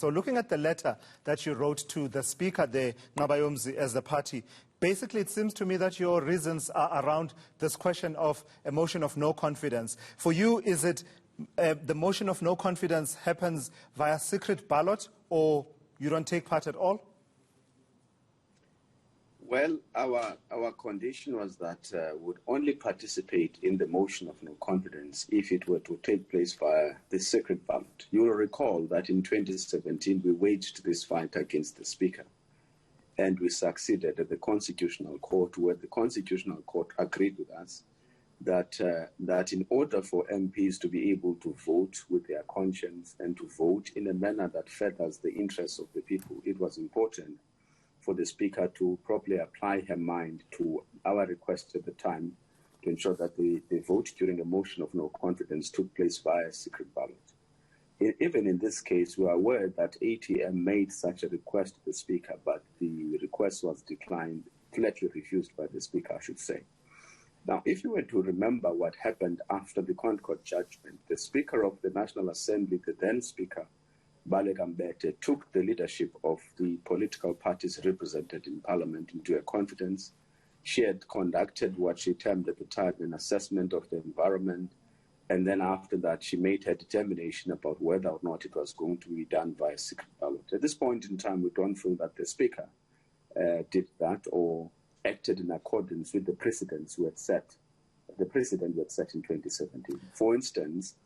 So looking at the letter that you wrote to the Speaker there, Nabayomzi, as the party, basically it seems to me that your reasons are around this question of a motion of no confidence. For you, is it the motion of no confidence happens via secret ballot, or you don't take part at all? Well, our condition was that would only participate in the motion of no confidence if it were to take place via the secret ballot. You will recall that in 2017 we waged this fight against the Speaker, and we succeeded at the Constitutional Court, where the Constitutional Court agreed with us that in order for MPs to be able to vote with their conscience and to vote in a manner that furthers the interests of the people, it was important for the Speaker to properly apply her mind to our request at the time to ensure that the vote during a motion of no confidence took place via secret ballot. Even in this case, we are aware that ATM made such a request to the Speaker, but the request was declined, flatly refused by the Speaker, I should say. Now, if you were to remember what happened after the Concord judgment, the Speaker of the National Assembly, the then Speaker, Mbete, took the leadership of the political parties represented in Parliament into a confidence. She had conducted what she termed at the time an assessment of the environment, and then after that she made her determination about whether or not it was going to be done via secret ballot. At this point in time, we don't feel that the Speaker did that or acted in accordance with the precedents we had set, the precedent we had set in 2017. For instance,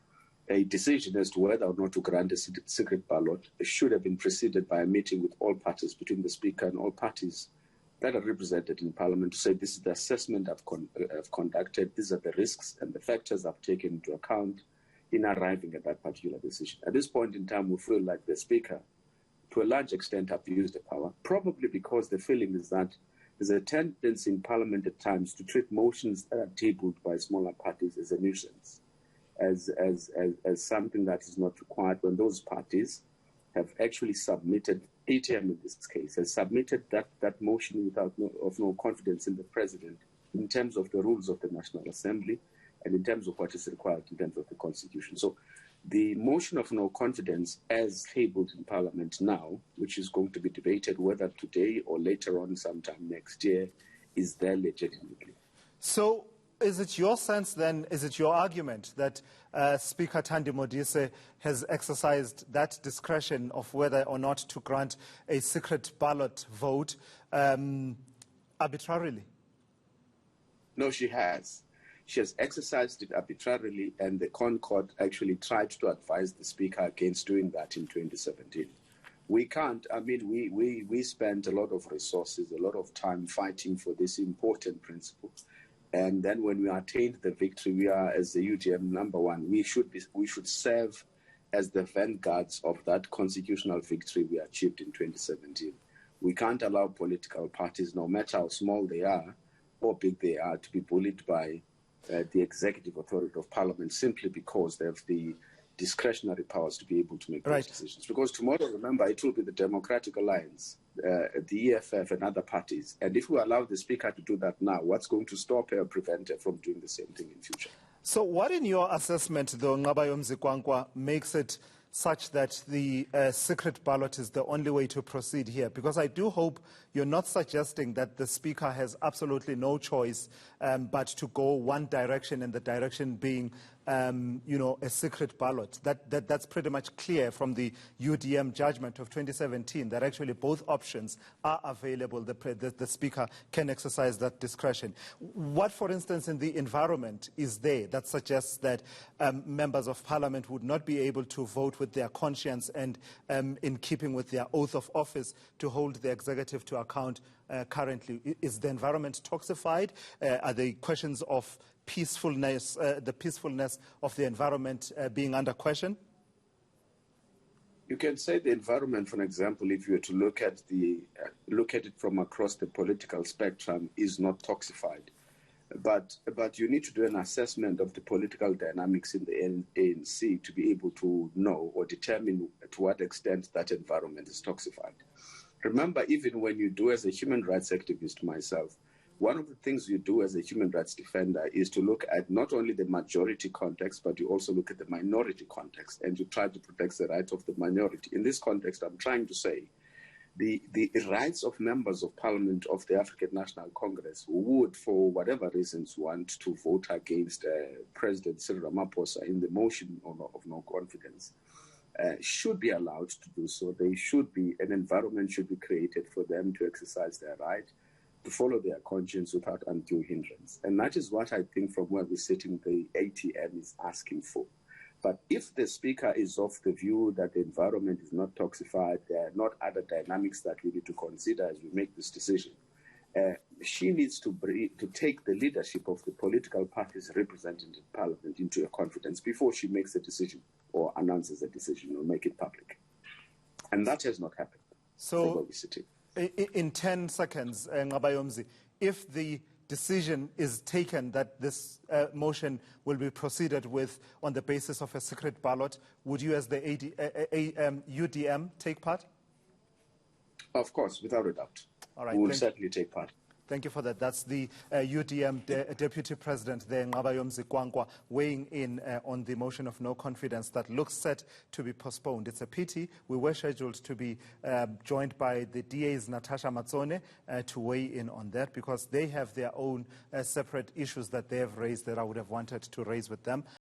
a decision as to whether or not to grant a secret ballot should have been preceded by a meeting with all parties, between the Speaker and all parties that are represented in Parliament, to say this is the assessment I've conducted, these are the risks and the factors I've taken into account in arriving at that particular decision. At this point in time, we feel like the Speaker, to a large extent, abused the power, probably because the feeling is that there's a tendency in Parliament at times to treat motions that are tabled by smaller parties as a nuisance, as something that is not required, when those parties have actually submitted, ATM in this case, has submitted that motion of no confidence in the President in terms of the rules of the National Assembly and in terms of what is required in terms of the Constitution. So the motion of no confidence as tabled in Parliament now, which is going to be debated whether today or later on sometime next year, is there legitimately. So is it your sense then, is it your argument that Speaker Thandi Modise has exercised that discretion of whether or not to grant a secret ballot vote arbitrarily? No, she has. She has exercised it arbitrarily, and the Concord actually tried to advise the Speaker against doing that in 2017. We can't, we spent a lot of resources, a lot of time fighting for this important principle. And then when we attained the victory, we are, as the UDM, number one, we should serve as the vanguards of that constitutional victory we achieved in 2017. We can't allow political parties, no matter how small they are or big they are, to be bullied by the executive authority of Parliament simply because they have the discretionary powers to be able to make those decisions. Because tomorrow, remember, it will be the Democratic Alliance, the EFF and other parties. And if we allow the Speaker to do that now, what's going to stop her or prevent her from doing the same thing in future? So what in your assessment, though, Nabayomzi Kwankwa, makes it such that the secret ballot is the only way to proceed here? Because I do hope you're not suggesting that the Speaker has absolutely no choice but to go one direction, and the direction being a secret ballot. That's pretty much clear from the UDM judgment of 2017, that actually both options are available. The Speaker can exercise that discretion. What, for instance, in the environment is there that suggests that members of Parliament would not be able to vote with their conscience and in keeping with their oath of office to hold the executive to account currently? Is the environment toxified? Are the questions of peacefulness, the peacefulness of the environment being under question? You can say the environment, for example, if you were to look at it from across the political spectrum, is not toxified. But you need to do an assessment of the political dynamics in the ANC to be able to know or determine to what extent that environment is toxified. Remember, even when you do as a human rights activist myself, One of the things you do as a human rights defender is to look at not only the majority context, but you also look at the minority context, and you try to protect the rights of the minority. In this context, I'm trying to say the rights of members of parliament of the African National Congress who would, for whatever reasons, want to vote against President Cyril Ramaphosa in the motion of no confidence should be allowed to do so. An environment should be created for them to exercise their right to follow their conscience without undue hindrance. And that is what I think from where we're sitting, the ATM is asking for. But if the speaker is of the view that the environment is not toxified, there are not other dynamics that we need to consider as we make this decision, she needs to take the leadership of the political parties represented in Parliament into a confidence before she makes a decision or announces a decision or make it public. And that has not happened. So, in 10 seconds, Ngabayomzi, if the decision is taken that this motion will be proceeded with on the basis of a secret ballot, would you as the UDM take part? Of course, without a doubt. All right, we will certainly take part. Thank you for that. That's the UDM Deputy President there, Ngabayomzi Kwankwa, weighing in on the motion of no confidence that looks set to be postponed. It's a pity. We were scheduled to be joined by the DA's Natasha Matsone to weigh in on that because they have their own separate issues that they have raised that I would have wanted to raise with them.